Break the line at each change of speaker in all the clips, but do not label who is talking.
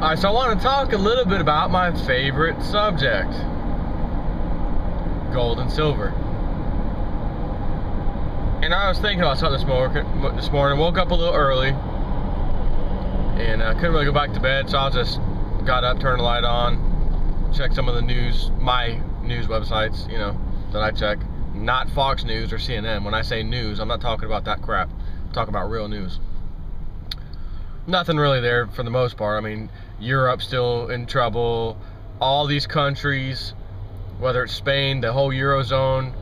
Alright, so I want to talk a little bit about my favorite subject. Gold and silver. And I was thinking about something this morning, woke up a little early, and I couldn't really go back to bed, so I just got up, turned the light on, checked some of the news, my news websites, you know, that I check. Not Fox News or CNN. When I say news, I'm not talking about that crap. I'm talking about real news. Nothing really there for the most part. I mean, Europe's still in trouble. All these countries, whether it's Spain, the whole Eurozone,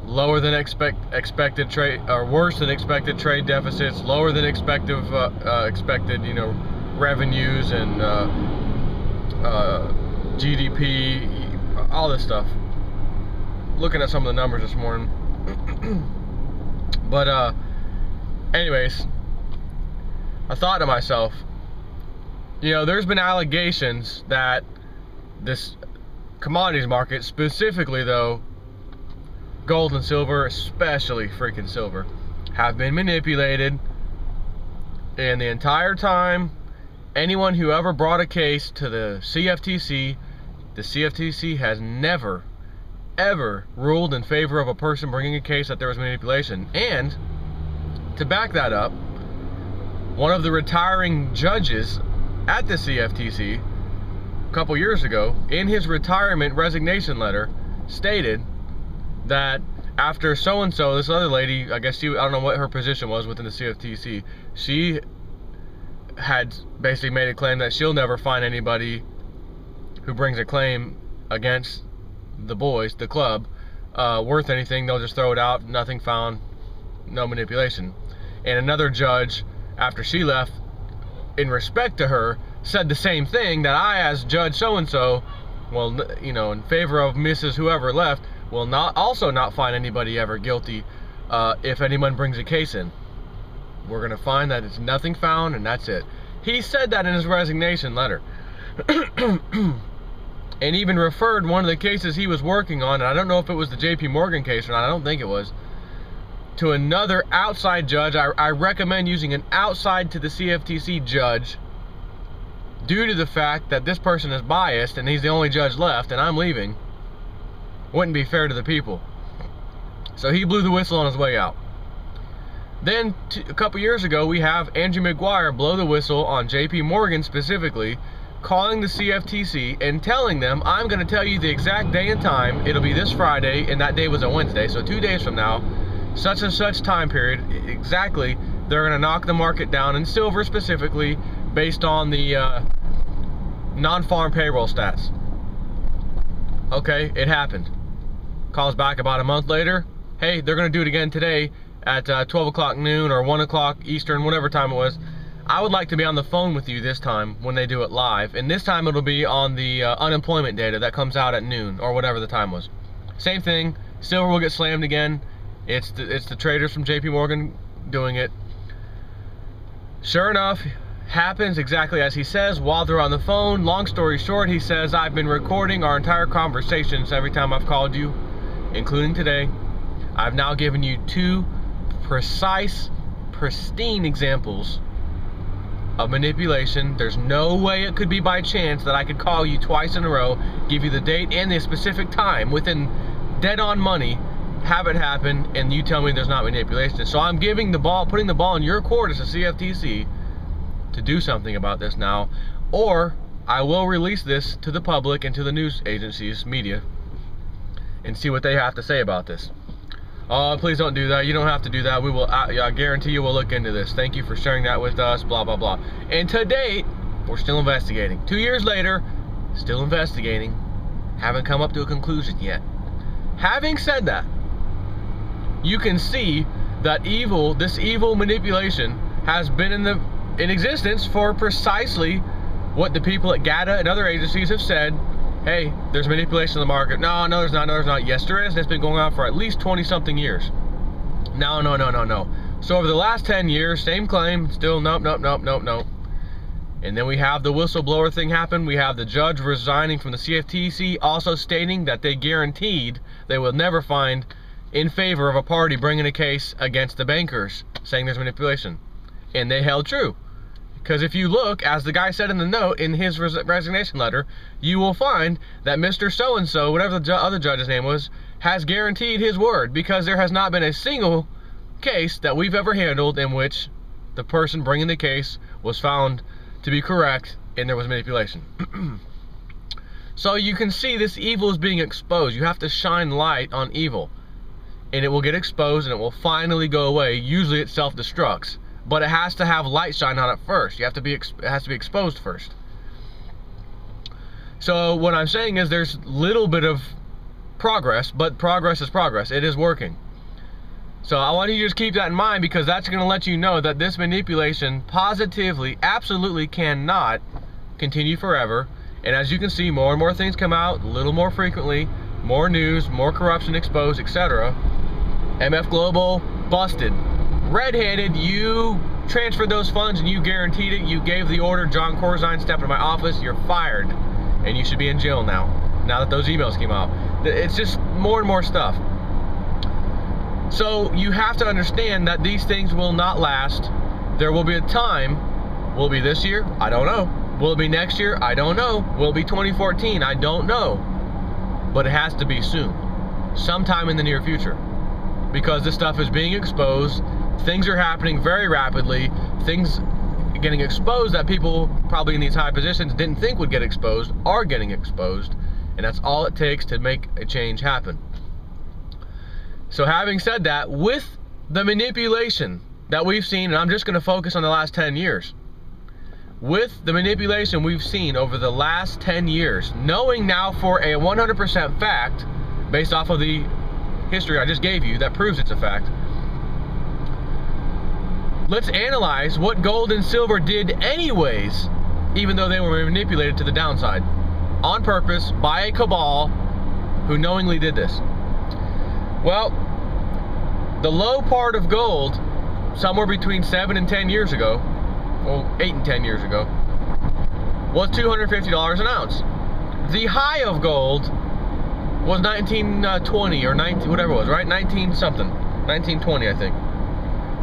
lower than expected trade, or worse than expected trade deficits, lower than expected, you know, revenues and GDP, all this stuff. Looking at some of the numbers this morning. But anyways, I thought to myself, you know, there's been allegations that this commodities market, specifically though gold and silver, especially freaking silver, have been manipulated. And the entire time, anyone who ever brought a case to the CFTC has never ever ruled in favor of a person bringing a case that there was manipulation. And to back that up, one of the retiring judges at the CFTC a couple years ago, in his retirement resignation letter, stated that after so-and-so, this other lady, I guess I don't know what her position was within the CFTC, she had basically made a claim that she'll never find anybody who brings a claim against the boys, the club, worth anything. They'll just throw it out, nothing found, no manipulation. And another judge, after she left, in respect to her, said the same thing, that I, as Judge so-and-so, well, you know, in favor of Mrs. whoever left, will also not find anybody ever guilty if anyone brings a case in. We're going to find that it's nothing found, and that's it. He said that in his resignation letter. And even referred one of the cases he was working on, and I don't know if it was the JP Morgan case or not, I don't think it was, to another outside judge. I recommend using an outside to the CFTC judge, due to the fact that this person is biased and he's the only judge left and I'm leaving. Wouldn't be fair to the people. So he blew the whistle on his way out. Then a couple years ago, we have Andrew Maguire blow the whistle on JP Morgan specifically, calling the CFTC and telling them, I'm going to tell you the exact day and time. It'll be this Friday, and that day was a Wednesday, so 2 days from now, such and such time period, exactly, they're going to knock the market down in silver specifically, based on the non-farm payroll stats. Okay, it happened. Calls back about a month later, hey, they're going to do it again today at 12 o'clock noon or 1 o'clock Eastern, whatever time it was. I would like to be on the phone with you this time when they do it live, and this time it'll be on the unemployment data that comes out at noon or whatever the time was. Same thing, silver will get slammed again. It's the traders from JP Morgan doing it. Sure enough, happens exactly as he says while they're on the phone. Long story short, he says, I've been recording our entire conversations every time I've called you, including today. I've now given you 2 precise, pristine examples of manipulation. There's no way it could be by chance that I could call you twice in a row, give you the date and the specific time within dead on money, have it happen, and you tell me there's not manipulation. So I'm giving the ball, putting the ball in your court as a CFTC to do something about this now, or I will release this to the public and to the news agencies, media, and see what they have to say about this. Oh, please don't do that. You don't have to do that. We will, I guarantee you we'll look into this. Thank you for sharing that with us, blah, blah, blah. And to date, we're still investigating. 2 years later, still investigating. Haven't come up to a conclusion yet. Having said that, you can see that this evil manipulation has been in existence for precisely what the people at GATA and other agencies have said. Hey, there's manipulation in the market. No, there's not. No, there's not. Yes, there is. And it's been going on for at least 20-something years. No. So over the last 10 years, same claim, still nope. And then we have the whistleblower thing happen. We have the judge resigning from the CFTC, also stating that they guaranteed they will never find in favor of a party bringing a case against the bankers, saying there's manipulation. And they held true. Because if you look, as the guy said in the note, in his resignation letter, you will find that Mr. So-and-so, whatever the other judge's name was, has guaranteed his word, because there has not been a single case that we've ever handled in which the person bringing the case was found to be correct and there was manipulation. So you can see this evil is being exposed. You have to shine light on evil, and it will get exposed and it will finally go away. Usually it self-destructs, but it has to have light shine on it first. You have to be it has to be exposed first. So what I'm saying is there's a little bit of progress, but progress is progress. It is working. So I want you to just keep that in mind, because that's going to let you know that this manipulation positively, absolutely cannot continue forever. And as you can see, more and more things come out, a little more frequently, more news, more corruption exposed, etc. MF Global busted. Red-handed, you transferred those funds and you guaranteed it. You gave the order. John Corzine stepped into my office. You're fired. And you should be in jail now that those emails came out. It's just more and more stuff. So you have to understand that these things will not last. There will be a time. Will it be this year? I don't know. Will it be next year? I don't know. Will it be 2014? I don't know. But it has to be soon. Sometime in the near future. Because this stuff is being exposed. Things are happening very rapidly. Things getting exposed that people probably in these high positions didn't think would get exposed are getting exposed. And that's all it takes to make a change happen. So having said that, with the manipulation that we've seen, and I'm just going to focus on the last 10 years. With the manipulation we've seen over the last 10 years, knowing now for a 100% fact, based off of the history I just gave you that proves it's a fact, let's analyze what gold and silver did anyways, even though they were manipulated to the downside, on purpose, by a cabal who knowingly did this. Well, the low part of gold, somewhere between 7 and 10 years ago, well, 8 and 10 years ago, was $250 an ounce. The high of gold was 1920 or 19, whatever it was, right? 19 something, 1920, I think.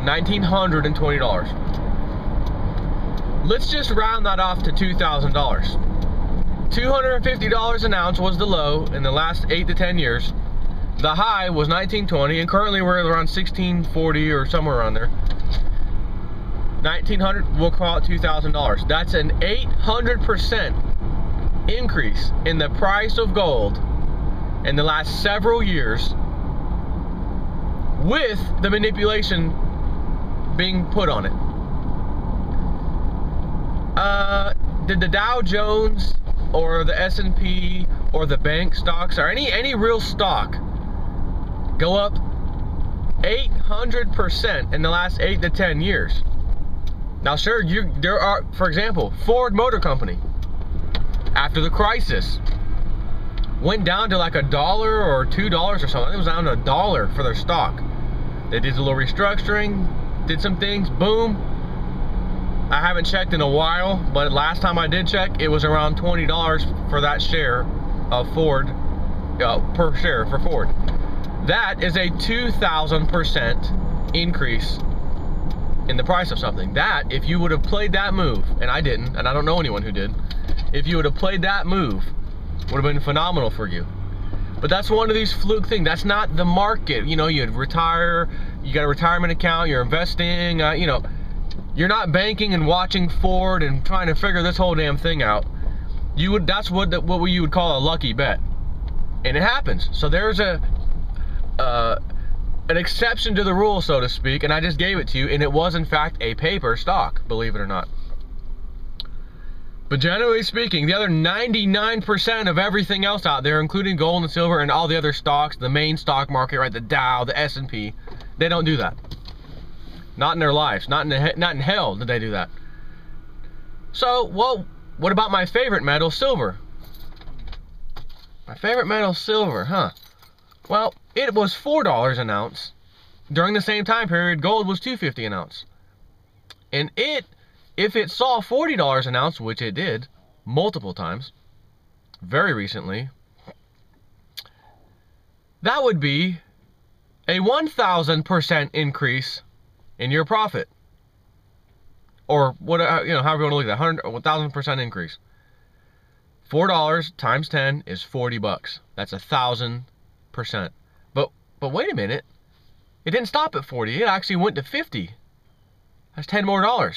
$1,920. Let's just round that off to $2,000. $250 an ounce was the low in the last 8 to 10 years. The high was 1920, and currently we're around 1640 or somewhere around there. 1900, we'll call it $2,000. That's an 800% increase in the price of gold in the last several years, with the manipulation being put on it. Did the Dow Jones or the S&P or the bank stocks or any real stock go up 800% in the last 8 to 10 years? Now sure, there are, for example, Ford Motor Company, after the crisis, went down to like $1 or $2 or something. It was down to $1 for their stock. They did a little restructuring, did some things, boom. I haven't checked in a while, but last time I did check, it was around $20 for that share of Ford, per share for Ford. That is a 2,000% increase in the price of something. That, if you would have played that move, and I didn't, and I don't know anyone who did, if you would have played that move, would have been phenomenal for you. But that's one of these fluke things. That's not the market. You know, you'd retire, you got a retirement account, you're investing, you know, you're not banking and watching Ford and trying to figure this whole damn thing out. That's what you would call a lucky bet. And it happens. So there's an exception to the rule, so to speak, and I just gave it to you, and it was in fact a paper stock, believe it or not. But generally speaking, the other 99% of everything else out there, including gold and silver and all the other stocks, the main stock market, right, the Dow, the S&P, they don't do that. Not in their lives. Not in hell did they do that. So, well, what about my favorite metal, silver? My favorite metal, silver, huh? Well, it was $4 an ounce. During the same time period, gold was $2.50 an ounce. And if it saw $40 an ounce, which it did multiple times, very recently, that would be a 1,000% increase in your profit. or what, however you want to look at that, 1,000% increase. $4 times 10 is $40. That's 1,000%. But wait a minute, it didn't stop at 40. It actually went to 50. That's $10 more,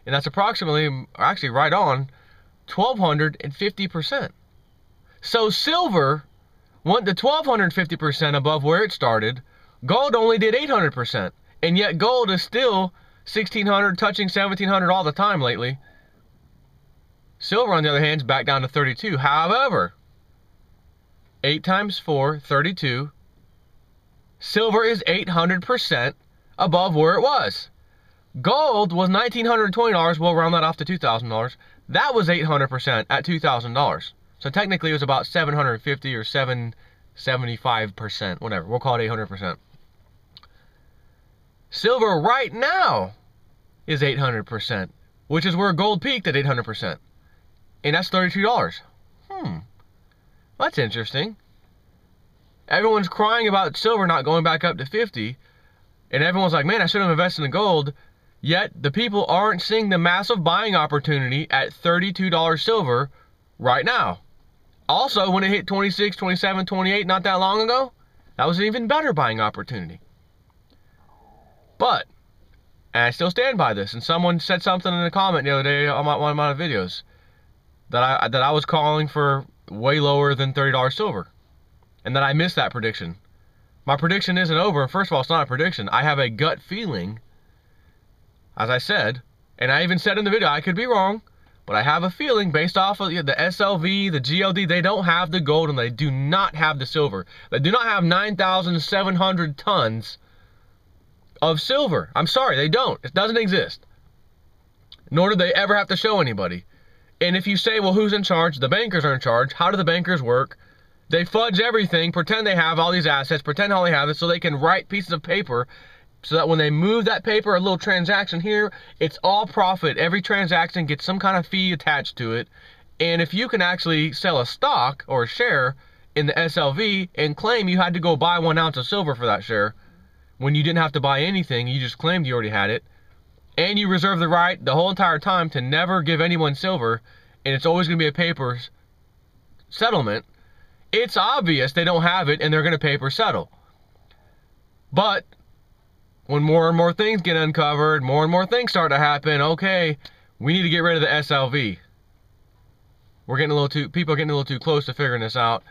and that's approximately, actually right on, 1,250%. So silver went to 1,250% above where it started. Gold only did 800%, and yet gold is still 1,600, touching 1,700 all the time lately. Silver, on the other hand, is back down to 32. However, 8 times 4, 32. Silver is 800% above where it was. Gold was $1,920. We'll round that off to $2,000. That was 800% at $2,000. So technically it was about 750 or 775%, whatever. We'll call it 800%. Silver right now is 800%, which is where gold peaked at 800%. And that's $32. That's interesting. Everyone's crying about silver not going back up to 50. And everyone's like, man, I should have invested in gold. Yet the people aren't seeing the massive buying opportunity at $32 silver right now. Also, when it hit 26, 27, 28 not that long ago, that was an even better buying opportunity. But, and I still stand by this, and someone said something in a comment the other day on one of my videos that I was calling for way lower than $30 silver, and that I missed that prediction. My prediction isn't over, and first of all, it's not a prediction. I have a gut feeling, as I said, and I even said in the video, I could be wrong, but I have a feeling based off of the SLV, the GLD, they don't have the gold and they do not have the silver. They do not have 9,700 tons of silver. I'm sorry, they don't. It doesn't exist. Nor do they ever have to show anybody. And if you say, well, who's in charge? The bankers are in charge. How do the bankers work? They fudge everything, pretend they have all these assets, pretend all they have is so they can write pieces of paper so that when they move that paper, a little transaction here, it's all profit. Every transaction gets some kind of fee attached to it. And if you can actually sell a stock or a share in the SLV and claim you had to go buy 1 ounce of silver for that share when you didn't have to buy anything, you just claimed you already had it, and you reserve the right the whole entire time to never give anyone silver, and it's always going to be a paper settlement, it's obvious they don't have it and they're going to paper settle. But when more and more things get uncovered, more and more things start to happen, okay, we need to get rid of the SLV. People are getting a little too close to figuring this out.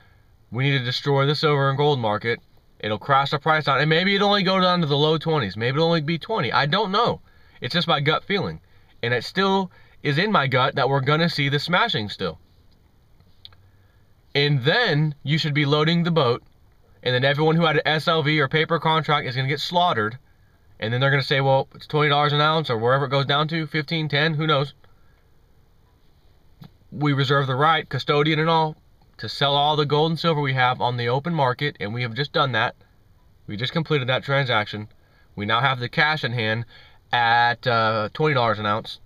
We need to destroy the silver and gold market. It'll crash the price down, and maybe it'll only go down to the low 20s. Maybe it'll only be 20. I don't know. It's just my gut feeling. And it still is in my gut that we're going to see the smashing still. And then you should be loading the boat, and then everyone who had an SLV or paper contract is going to get slaughtered. And then they're going to say, well, it's $20 an ounce, or wherever it goes down to, 15, 10, who knows. We reserve the right, custodian and all, to sell all the gold and silver we have on the open market, and we have just done that. We just completed that transaction. We now have the cash in hand at $20 an ounce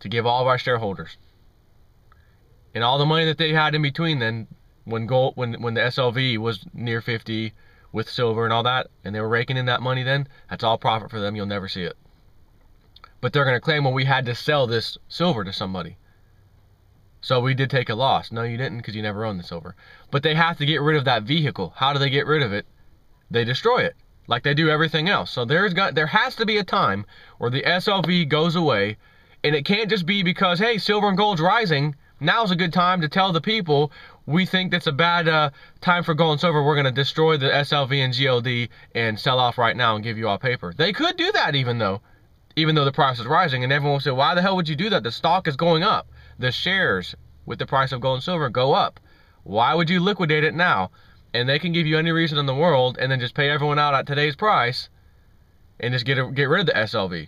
to give all of our shareholders. And all the money that they had in between then, when the SLV was near 50 with silver and all that, and they were raking in that money then, that's all profit for them. You'll never see it. But they're going to claim, well, we had to sell this silver to somebody, so we did take a loss. No, you didn't, because you never owned the silver. But they have to get rid of that vehicle. How do they get rid of it? They destroy it, like they do everything else. So there has to be a time where the SLV goes away, and it can't just be because, hey, silver and gold's rising, now's a good time to tell the people we think that's a bad time for gold and silver. We're going to destroy the SLV and GLD and sell off right now and give you all paper. They could do that even though the price is rising, and everyone will say, why the hell would you do that? The stock is going up. The shares with the price of gold and silver go up. Why would you liquidate it now? And they can give you any reason in the world and then just pay everyone out at today's price and just get rid of the SLV.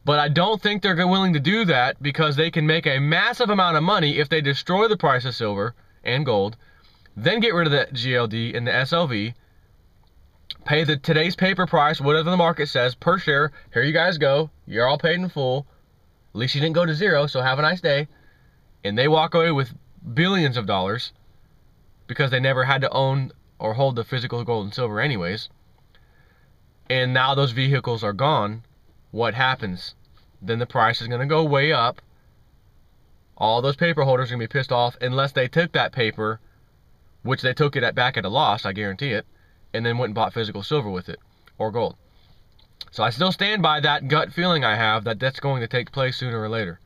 But I don't think they're willing to do that, because they can make a massive amount of money if they destroy the price of silver and gold, then get rid of the GLD and the SLV, pay today's paper price, whatever the market says, per share. Here you guys go. You're all paid in full. At least you didn't go to zero, so have a nice day. And they walk away with billions of dollars because they never had to own or hold the physical gold and silver anyways. And now those vehicles are gone. What happens? then the price is going to go way up. All those paper holders are going to be pissed off unless they took that paper, which they took it back at a loss, I guarantee it, and then went and bought physical silver with it, or gold. So I still stand by that gut feeling I have that that's going to take place sooner or later,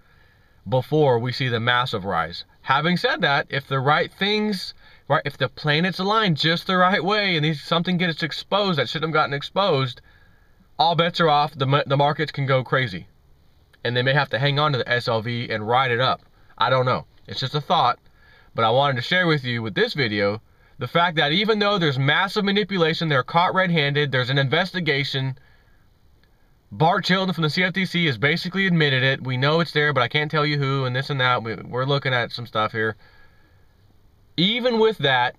before we see the massive rise. Having said that, if the right things, right, if the planets align just the right way and something gets exposed that shouldn't have gotten exposed, all bets are off. The markets can go crazy, and they may have to hang on to the SLV and ride it up. I don't know. It's just a thought, but I wanted to share with you with this video the fact that even though there's massive manipulation, they're caught red-handed, there's an investigation. Bart Chilton from the CFTC has basically admitted it. We know it's there, but I can't tell you who, and this and that. We're looking at some stuff here. Even with that,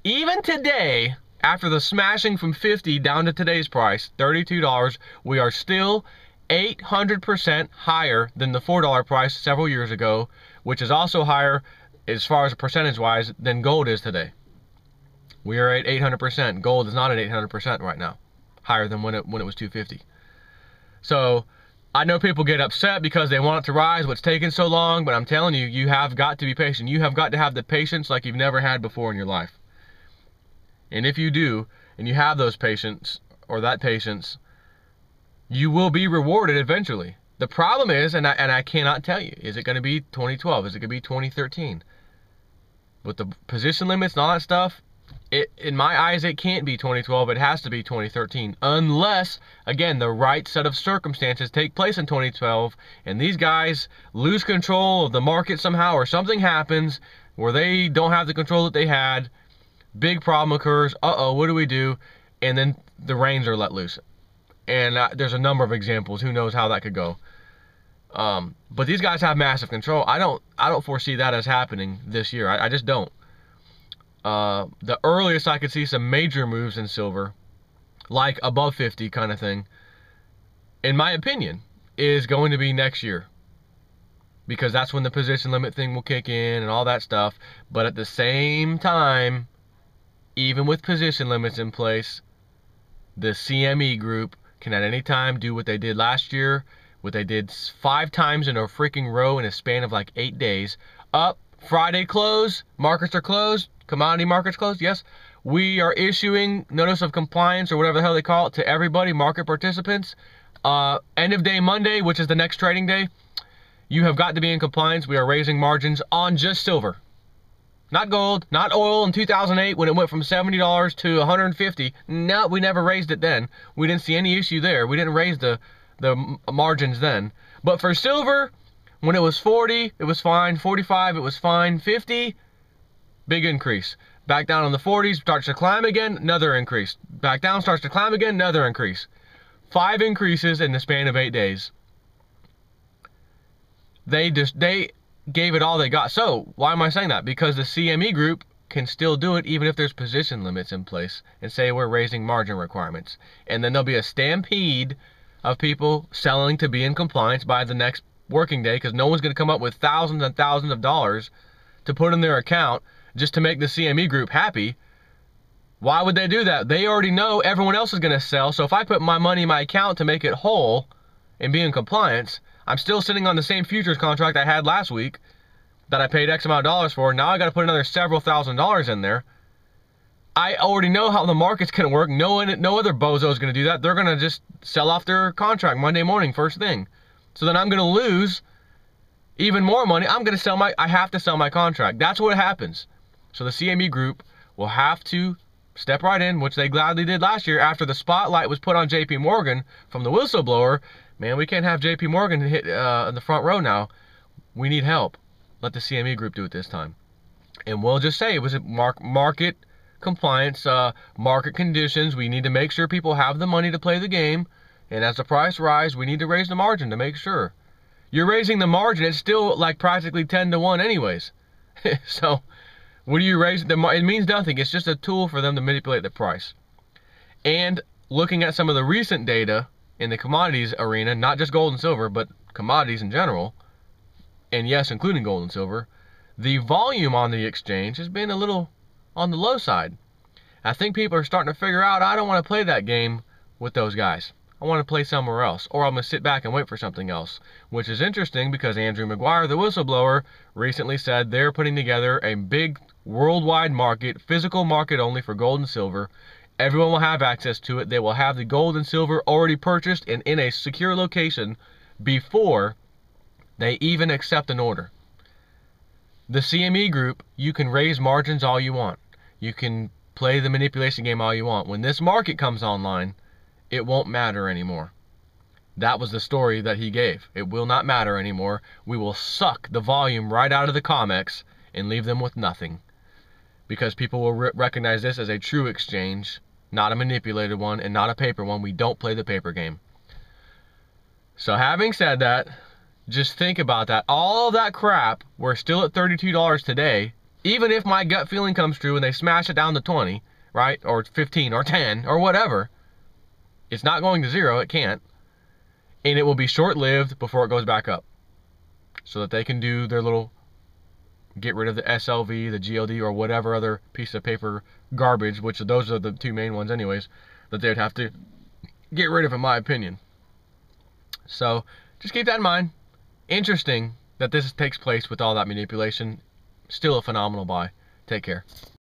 even today, after the smashing from 50 down to today's price, $32, we are still 800% higher than the $4 price several years ago, which is also higher as far as percentage-wise than gold is today. We are at 800%. Gold is not at 800% right now, higher than when it was 250. So I know people get upset because they want it to rise, what's taking so long, but I'm telling you, you have got to be patient. You have got to have the patience like you've never had before in your life. And if you do, and you have those patience, or that patience, you will be rewarded eventually. The problem is, and I cannot tell you, is it going to be 2012? Is it going to be 2013? With the position limits and all that stuff, in my eyes, it can't be 2012. It has to be 2013. Unless, again, the right set of circumstances take place in 2012, and these guys lose control of the market somehow, or something happens where they don't have the control that they had. Big problem occurs. Uh-oh, what do we do? And then the reins are let loose. And there's a number of examples. Who knows how that could go? But these guys have massive control. I don't foresee that as happening this year. I just don't. The earliest I could see some major moves in silver, like above 50 kind of thing, in my opinion, is going to be next year. Because that's when the position limit thing will kick in and all that stuff. But at the same time, even with position limits in place, the CME group can at any time do what they did last year, what they did 5 times in a freaking row in a span of like 8 days. Up, Friday close, markets are closed, commodity markets closed, yes. We are issuing notice of compliance, or whatever the hell they call it, to everybody, market participants. End of day Monday, which is the next trading day, you have got to be in compliance. We are raising margins on just silver. Not gold, not oil in 2008 when it went from $70 to $150. No, we never raised it then. We didn't see any issue there. We didn't raise the margins then. But for silver, when it was 40, it was fine. 45, it was fine. 50, big increase. Back down on the 40s, starts to climb again, another increase. Back down, starts to climb again, another increase. 5 increases in the span of 8 days. They gave it all they got. So why am I saying that? Because the CME group can still do it even if there's position limits in place, and say we're raising margin requirements. And then there'll be a stampede of people selling to be in compliance by the next working day, because no one's going to come up with thousands and thousands of dollars to put in their account just to make the CME group happy. Why would they do that? They already know everyone else is going to sell. So if I put my money in my account to make it whole and be in compliance, I'm still sitting on the same futures contract I had last week that I paid X amount of dollars for. Now I got to put another several $1,000s in there. I already know how the market's going to work. No other bozo is going to do that. They're going to just sell off their contract Monday morning, first thing. So then I'm going to lose even more money. I have to sell my contract. That's what happens. So the CME group will have to step right in, which they gladly did last year after the spotlight was put on JP Morgan from the whistleblower. Man, we can't have JP Morgan hit in the front row now. We need help. Let the CME group do it this time. And we'll just say it was a market compliance, market conditions. We need to make sure people have the money to play the game. And as the price rises, we need to raise the margin to make sure. You're raising the margin, it's still like practically 10 to 1 anyways. So, what do you raise? It means nothing. It's just a tool for them to manipulate the price. And looking at some of the recent data in the commodities arena, not just gold and silver, but commodities in general, and yes, including gold and silver, the volume on the exchange has been a little on the low side. I think people are starting to figure out, I don't want to play that game with those guys. I want to play somewhere else, or I'm going to sit back and wait for something else. Which is interesting because Andrew Maguire, the whistleblower, recently said they're putting together a big worldwide market, physical market only for gold and silver. Everyone will have access to it. They will have the gold and silver already purchased and in a secure location before they even accept an order. The CME group, you can raise margins all you want. You can play the manipulation game all you want. When this market comes online, it won't matter anymore. That was the story that he gave. It will not matter anymore. We will suck the volume right out of the COMEX and leave them with nothing. Because people will recognize this as a true exchange, not a manipulated one and not a paper one. We don't play the paper game. So having said that, just think about that. All of that crap, we're still at $32 today. Even if my gut feeling comes true and they smash it down to 20, right? Or 15 or 10 or whatever. It's not going to zero, it can't. And it will be short-lived before it goes back up. So that they can do their little, get rid of the SLV, the GLD, or whatever other piece of paper garbage, which those are the two main ones anyways, that they'd have to get rid of in my opinion. So, just keep that in mind. Interesting that this takes place with all that manipulation. Still a phenomenal buy. Take care.